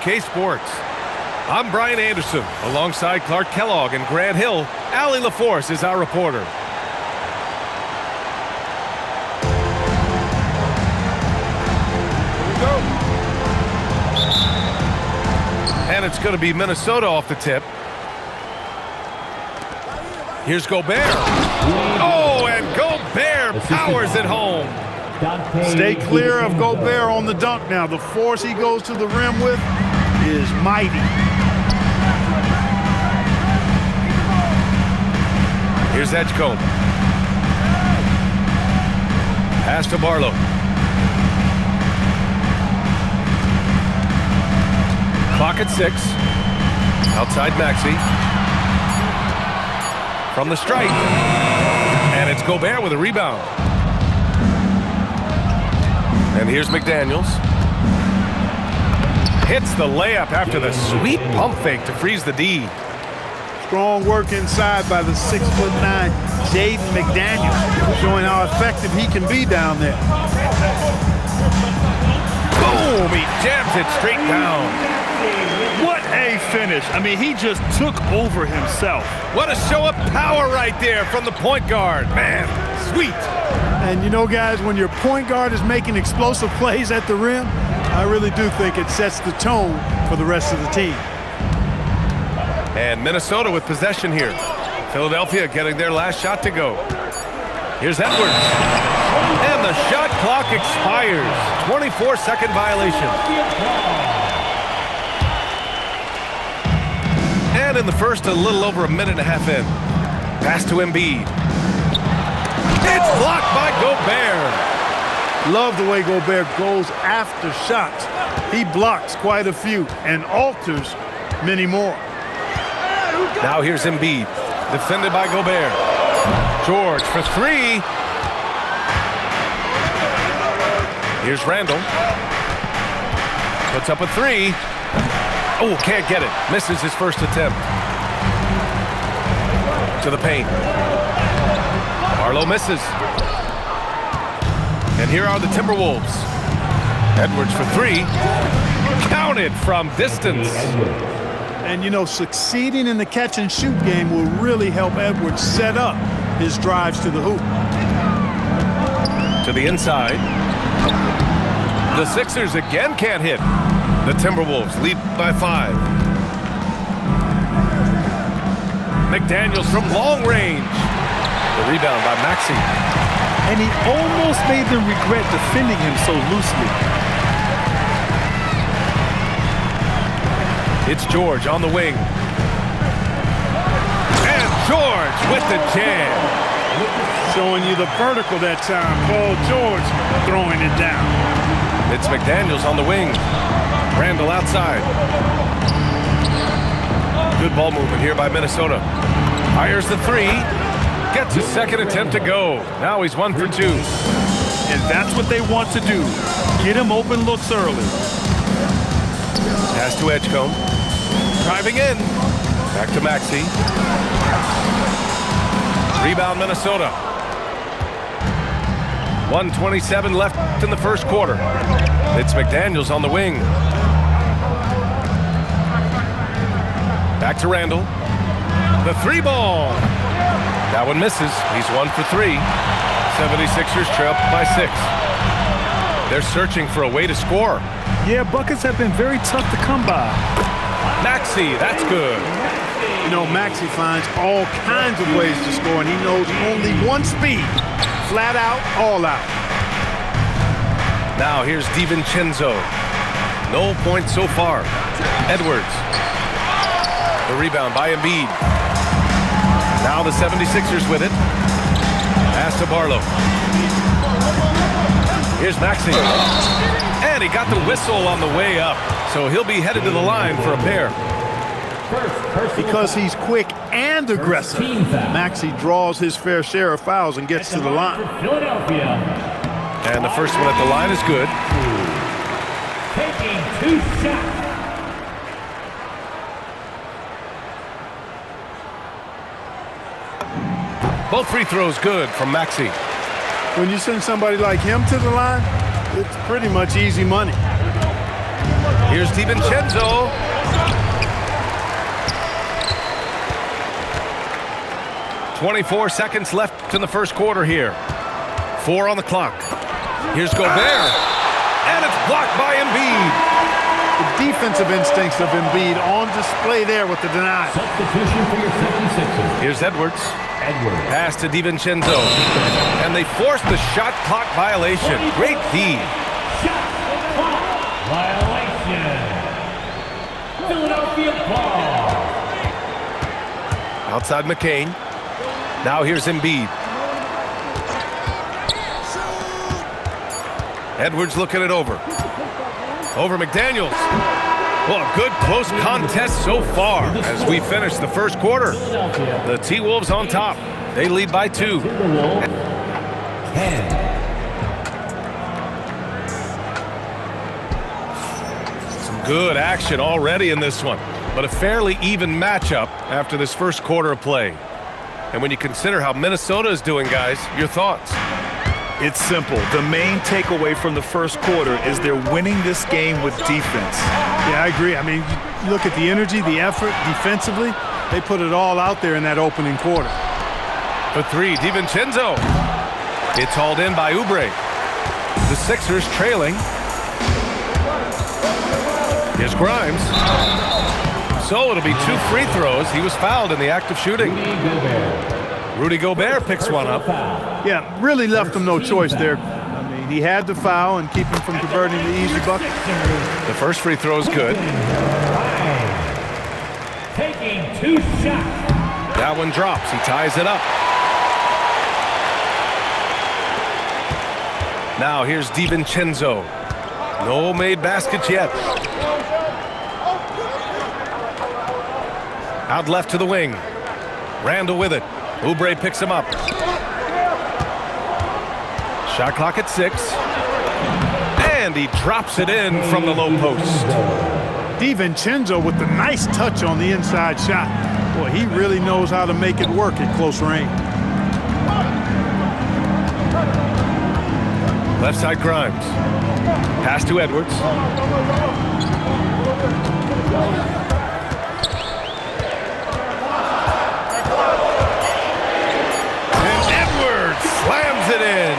WK Sports. I'm Brian Anderson, alongside Clark Kellogg and Grant Hill. Allie LaForce is our reporter. Here we go. And it's going to be Minnesota off the tip. Here's Gobert. Oh, and Gobert powers it home. Stay clear of Gobert on the dunk now. The force he goes to the rim with is mighty. Here's Edgecombe. Pass to Barlow. Clock at 6. Outside Maxey. From the stripe. And it's Gobert with a rebound. And here's McDaniels. Hits the layup after the sweet pump fake to freeze the D. Strong work inside by the 6'9" Jaden McDaniels, showing how effective he can be down there. Boom! He jams it straight down. What a finish. I mean, he just took over himself. What a show of power right there from the point guard. Man, sweet. And you know, guys, when your point guard is making explosive plays at the rim, I really do think it sets the tone for the rest of the team. And Minnesota with possession here. Philadelphia getting their last shot to go. Here's Edwards. And the shot clock expires. 24-second violation. And in the first, a little over a minute and a half in. Pass to Embiid. It's blocked by Gobert. Love the way Gobert goes after shots. He blocks quite a few and alters many more. Now here's Embiid, defended by Gobert. George for 3. Here's Randall. Puts up a 3. Oh, can't get it. Misses his first attempt. To the paint. Barlow misses. And here are the Timberwolves. Edwards for 3. Counted from distance. And, you know, succeeding in the catch-and-shoot game will really help Edwards set up his drives to the hoop. To the inside. The Sixers again can't hit. The Timberwolves lead by 5. McDaniels from long range. The rebound by Maxey. And he almost made them regret defending him so loosely. It's George on the wing. And George with the jam. Showing you the vertical that time. Paul George throwing it down. It's McDaniels on the wing. Randall outside. Good ball movement here by Minnesota. Fires the 3. Gets his second attempt to go. Now he's 1 for 2. And that's what they want to do. Get him open looks early. Pass to Edgecombe. Driving in. Back to Maxey. Rebound Minnesota. 1:27 left in the first quarter. It's McDaniels on the wing. Back to Randall. The 3 ball. That one misses. He's 1 for 3. 76ers trail by 6. They're searching for a way to score. Yeah, buckets have been very tough to come by. Maxey, that's good. You know, Maxey finds all kinds of ways to score, and he knows only one speed. Flat out, all out. Now here's DiVincenzo. No points so far. Edwards. The rebound by Embiid. Now the 76ers with it. Pass to Barlow. Here's Maxey. And he got the whistle on the way up. So he'll be headed to the line for a pair. Because he's quick and aggressive, Maxey draws his fair share of fouls and gets to the line. And the first one at the line is good. Taking 2 shots. Both free throws good from Maxey. When you send somebody like him to the line, it's pretty much easy money. Here's DiVincenzo. "24 seconds left in the first quarter here. 4 on the clock. Here's Gobert. And it's blocked by Embiid. The defensive instincts of Embiid on display there with the deny. Substitution for your 76ers. Here's Edwards. Pass to DiVincenzo. And they force the shot clock violation. Great D. Shot clock violation. Philadelphia ball. Outside McCain. Now here's Embiid. Edwards looking it over. Over McDaniels. Well, a good close contest so far as we finish the first quarter. The T-Wolves on top. They lead by 2. Timberwolves 10. Some good action already in this one, but a fairly even matchup after this first quarter of play. And when you consider how Minnesota is doing, guys, your thoughts? It's simple. The main takeaway from the first quarter is they're winning this game with defense. Yeah, I agree. I mean, you look at the energy, the effort defensively. They put it all out there in that opening quarter. For 3, DiVincenzo. It's hauled in by Oubre. The Sixers trailing. Here's Grimes. So it'll be 2 free throws. He was fouled in the act of shooting. Rudy Gobert picks one up. Yeah, really left him no choice there. I mean, he had to foul and keep him from converting the easy bucket. The first free throw is good. Taking 2 shots. That one drops. He ties it up. Now here's DiVincenzo. No made baskets yet. Out left to the wing. Randall with it. Oubre picks him up. Shot clock at 6. And he drops it in from the low post. DiVincenzo with the nice touch on the inside shot. Boy, he really knows how to make it work at close range. Left side Grimes. Pass to Edwards. Slams it in.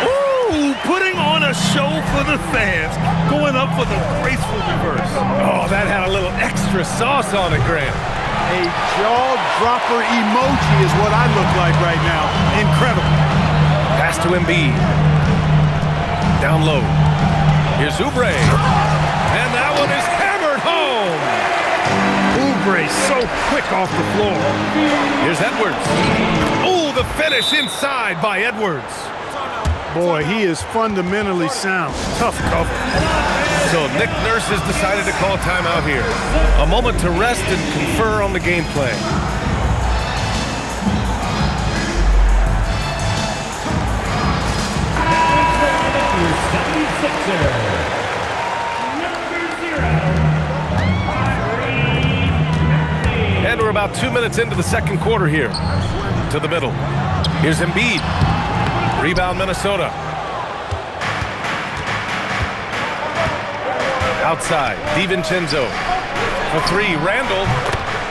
Ooh, putting on a show for the fans, going up for the graceful reverse. Oh, that had a little extra sauce on it, Grant. A jaw-dropper emoji is what I look like right now. Incredible. Pass to Embiid. Down low. Here's Oubre. And that one is hammered home. Oubre so quick off the floor. Here's Edwards. Oh, the finish inside by Edwards. Boy, he is fundamentally sound. Tough cover. So Nick Nurse has decided to call timeout here. A moment to rest and confer on the game plan. And we're about 2 minutes into the second quarter here. To the middle. Here's Embiid. Rebound Minnesota. Outside, DiVincenzo. For 3, Randall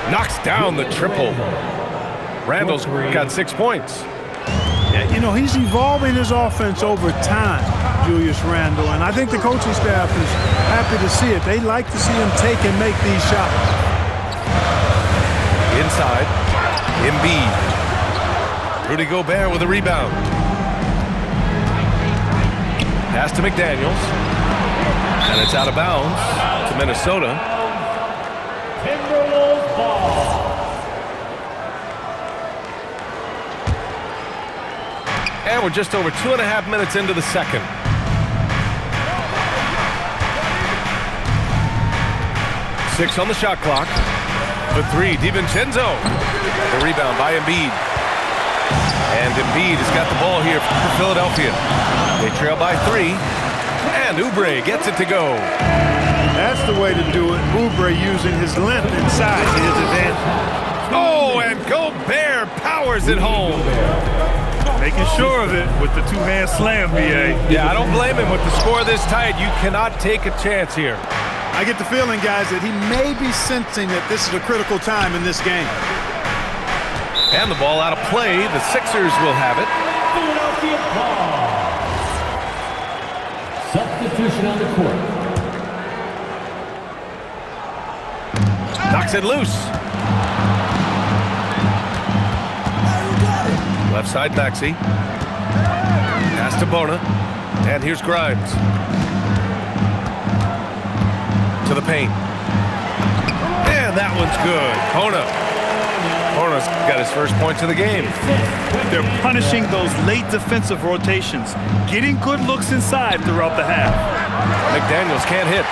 knocks down the triple. Randall's got 6 points. Yeah, you know, he's evolving his offense over time, Julius Randle, and I think the coaching staff is happy to see it. They like to see him take and make these shots. Inside, Embiid. Rudy Gobert with a rebound. Pass to McDaniels. And it's out of bounds to Minnesota. Timberwolves ball. And we're just over 2.5 minutes into the second. Six on the shot clock. For 3, DiVincenzo. The rebound by Embiid. And Embiid has got the ball here for Philadelphia. They trail by 3. And Oubre gets it to go. That's the way to do it. Oubre using his length inside to his advantage. Oh, and Gobert powers it home. Making sure of it with the two-hand slam, B.A. Yeah, I don't blame him. With the score this tight, you cannot take a chance here. I get the feeling, guys, that he may be sensing that this is a critical time in this game. And the ball out of play. The Sixers will have it. Philadelphia ball. Substitution on the court. Knocks it loose. Left side, Maxey. Pass to Bona. And here's Grimes. To the paint. And that one's good. Bona's got his first points of the game. They're punishing those late defensive rotations, getting good looks inside throughout the half. McDaniels can't hit.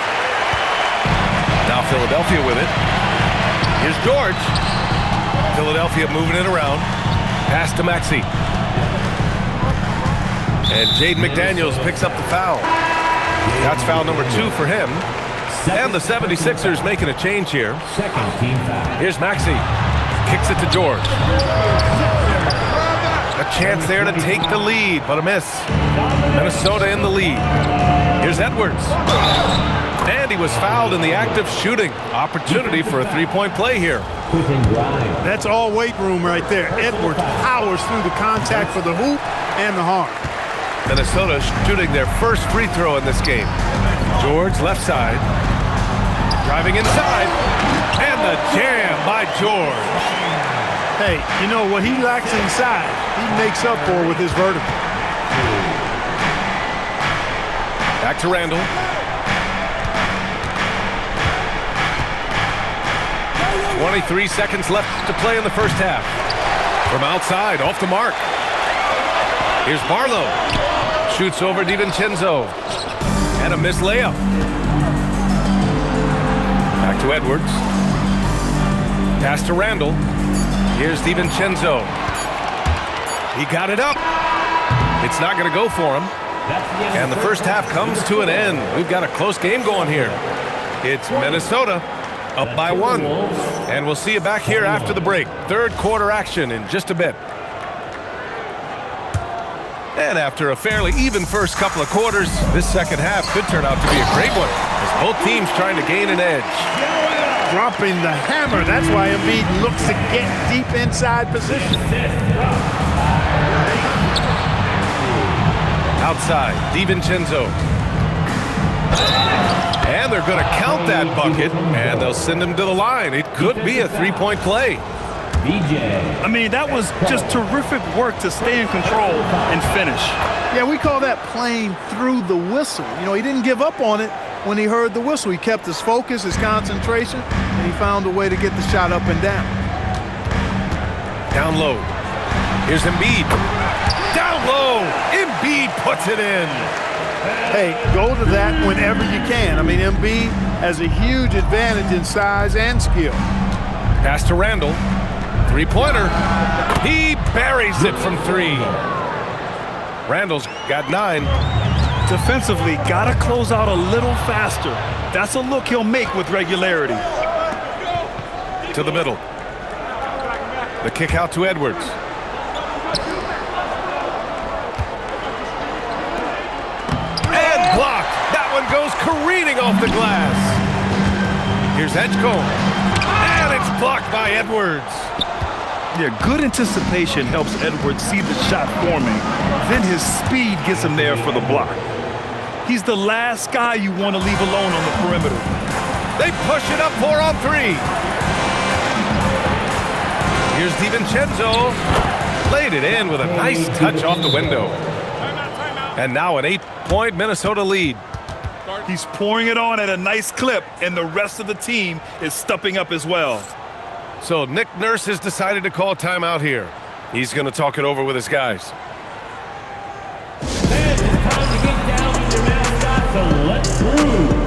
Now Philadelphia with it. Here's George. Philadelphia moving it around. Pass to Maxey. And Jaden McDaniels picks up the foul. That's foul number 2 for him. And the 76ers making a change here. Second team foul. Here's Maxey. Kicks it to George. A chance there to take the lead, but a miss. Minnesota in the lead. Here's Edwards. And he was fouled in the act of shooting. Opportunity for a three-point play here. That's all weight room right there. Edwards powers through the contact for the hoop and the harm. Minnesota shooting their first free throw in this game. George left side. Driving inside. And the jam by George. Hey, you know what he lacks inside, he makes up for with his vertical. Back to Randall. .23 seconds left to play in the first half. From outside, off the mark. Here's Barlow. Shoots over DiVincenzo. And a missed layup. Back to Edwards. Pass to Randall. Here's DiVincenzo. He got it up. It's not going to go for him. And the first half comes to an end. We've got a close game going here. It's Minnesota up by 1. And we'll see you back here after the break. Third quarter action in just a bit. And after a fairly even first couple of quarters, this second half could turn out to be a great one as both teams trying to gain an edge. Dropping the hammer. That's why Embiid looks to get deep inside position. Outside, DiVincenzo. And they're going to count that bucket, and they'll send him to the line. It could be a three-point play. I mean, that was just terrific work to stay in control and finish. Yeah, we call that playing through the whistle. You know, he didn't give up on it when he heard the whistle. He kept his focus, his concentration, and he found a way to get the shot up and down. Down low. Here's Embiid. Down low. Embiid puts it in. Hey, go to that whenever you can. I mean, Embiid has a huge advantage in size and skill. Pass to Randall. Three-pointer. He buries it from 3. Randall's got 9. Defensively, gotta close out a little faster. That's a look he'll make with regularity. To the middle. The kick out to Edwards. And blocked. That one goes careening off the glass. Here's Edgecombe. And it's blocked by Edwards. Yeah, good anticipation helps Edwards see the shot forming. Then his speed gets him there for the block. He's the last guy you want to leave alone on the perimeter. They push it up 4 on 3. Here's DiVincenzo. Laid it in with a nice touch off the window. And now an 8-point Minnesota lead. He's pouring it on at a nice clip, and the rest of the team is stepping up as well. So Nick Nurse has decided to call timeout here. He's going to talk it over with his guys. Fans, it's time to get down with your mascot, so let's groove.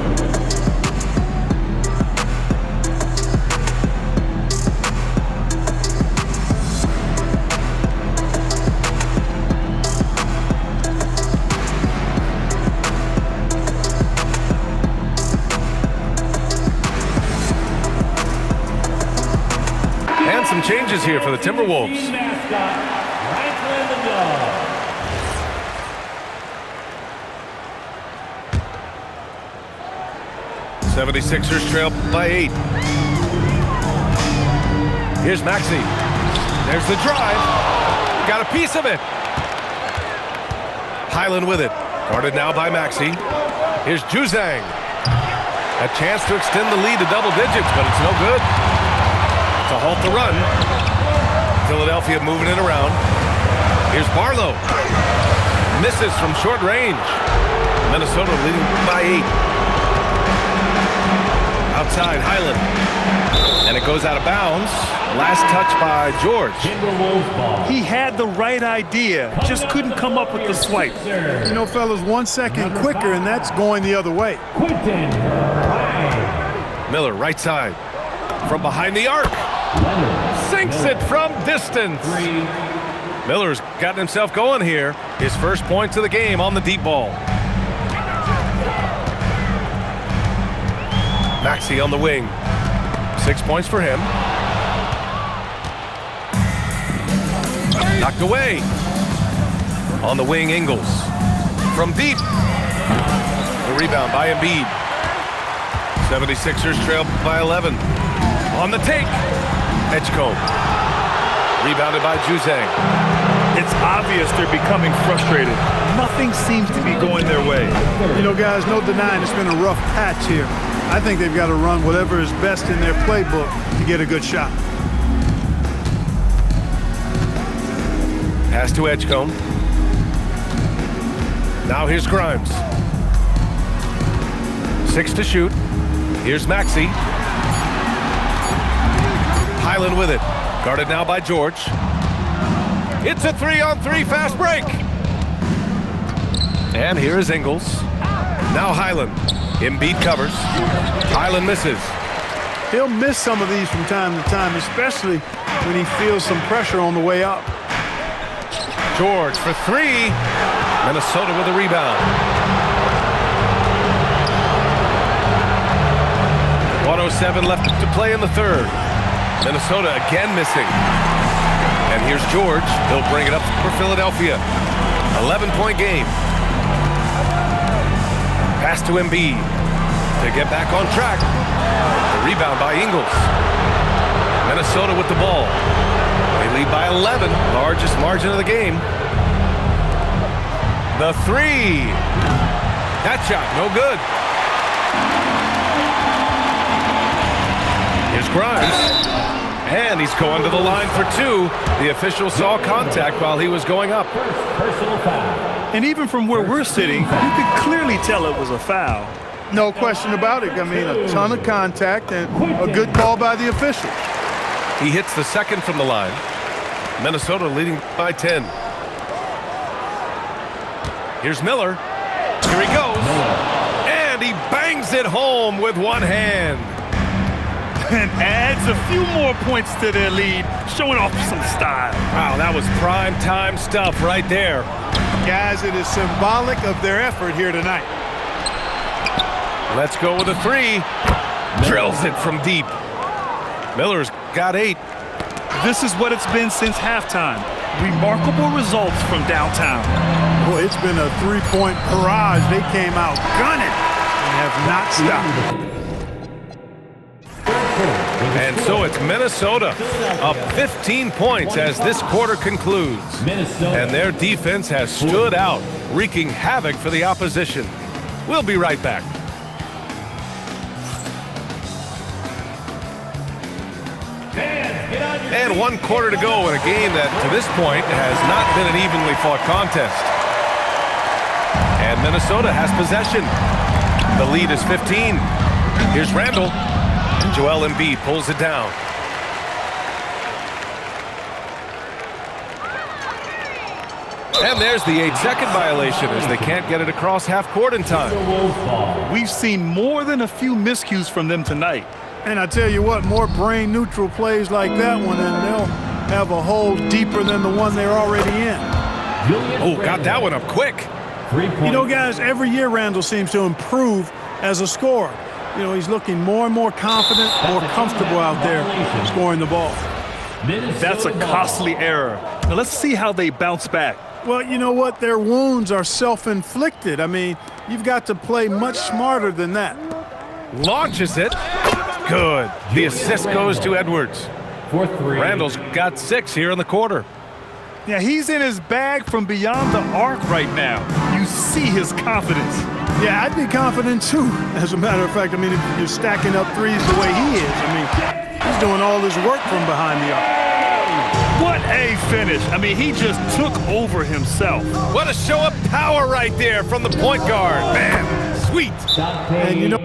And some changes here for the Timberwolves. Team mascot, Franklin the Dog. 76ers trail by 8. Here's Maxey. There's the drive. Got a piece of it. Highland with it. Guarded now by Maxey. Here's Juzang. A chance to extend the lead to double digits, but it's no good. To halt the run. Philadelphia moving it around. Here's Barlow. Misses from short range. Minnesota leading by 8. Outside, Highland. And it goes out of bounds. Last touch by George. Timberwolves ball. He had the right idea, just couldn't come up with the swipe. You know, fellas, 1 second quicker, and that's going the other way. Quinton. Miller, right side. From behind the arc. Sinks it from distance. Miller's gotten himself going here. His first points of the game on the deep ball. Maxey on the wing. 6 points for him. Knocked away. On the wing, Ingles. From deep. The rebound by Embiid. 76ers trail by 11. On the take. Edgecombe. Rebounded by Juzang. It's obvious they're becoming frustrated. Nothing seems to be going their way. You know, guys, no denying it's been a rough patch here. I think they've got to run whatever is best in their playbook to get a good shot. Pass to Edgecombe. Now here's Grimes. 6 to shoot. Here's Maxey. Highland with it. Guarded now by George. It's a 3-on-3 fast break. And here is Ingles. Now Highland. Embiid covers. Highland misses. He'll miss some of these from time to time, especially when he feels some pressure on the way up. George for 3. Minnesota with a rebound. 1:07 left to play in the third. Minnesota again missing. And here's George. He'll bring it up for Philadelphia. 11-point game. Pass to Embiid to get back on track. The rebound by Ingles. Minnesota with the ball. They lead by 11, largest margin of the game. The 3. That shot, no good. Here's Grimes. And he's going to the line for 2. The official saw contact while he was going up. Personal foul. And even from where we're sitting, you could clearly tell it was a foul. No question about it. I mean, a ton of contact and a good call by the official. He hits the second from the line. Minnesota leading by 10. Here's Miller. Here he goes. And he bangs it home with one hand. And adds a few more points to their lead, showing off some style. Wow, that was prime time stuff right there. Guys, it is symbolic of their effort here tonight. Let's go with a 3. Drills it from deep. Miller's got 8. This is what it's been since halftime. Remarkable results from downtown. Boy, it's been a 3-point barrage. They came out gunning and have not stopped. And so it's Minnesota up 15 points as this quarter concludes. And their defense has stood out, wreaking havoc for the opposition. We'll be right back. And 1 quarter to go in a game that, to this point, has not been an evenly fought contest. And Minnesota has possession. The lead is 15. Here's Randall. And Joel Embiid pulls it down. And there's the 8-second violation as they can't get it across half court in time. We've seen more than a few miscues from them tonight. And I tell you what, more brain-neutral plays like that one, and they'll have a hole deeper than the one they're already in. Oh, got that one up quick. You know, guys, every year Randall seems to improve as a scorer. You know, he's looking more and more confident, more comfortable out there scoring the ball. That's a costly error. Now let's see how they bounce back. Well, you know what? Their wounds are self-inflicted. I mean, you've got to play much smarter than that. Launches it. Good. The assist goes to Edwards. For three. Randall's got 6 here in the quarter. Yeah, he's in his bag from beyond the arc right now. You see his confidence. Yeah, I'd be confident too. As a matter of fact, I mean, if you're stacking up threes the way he is, I mean, he's doing all his work from behind the arc. What a finish. I mean, he just took over himself. What a show of power right there from the point guard. Man, sweet. And you know,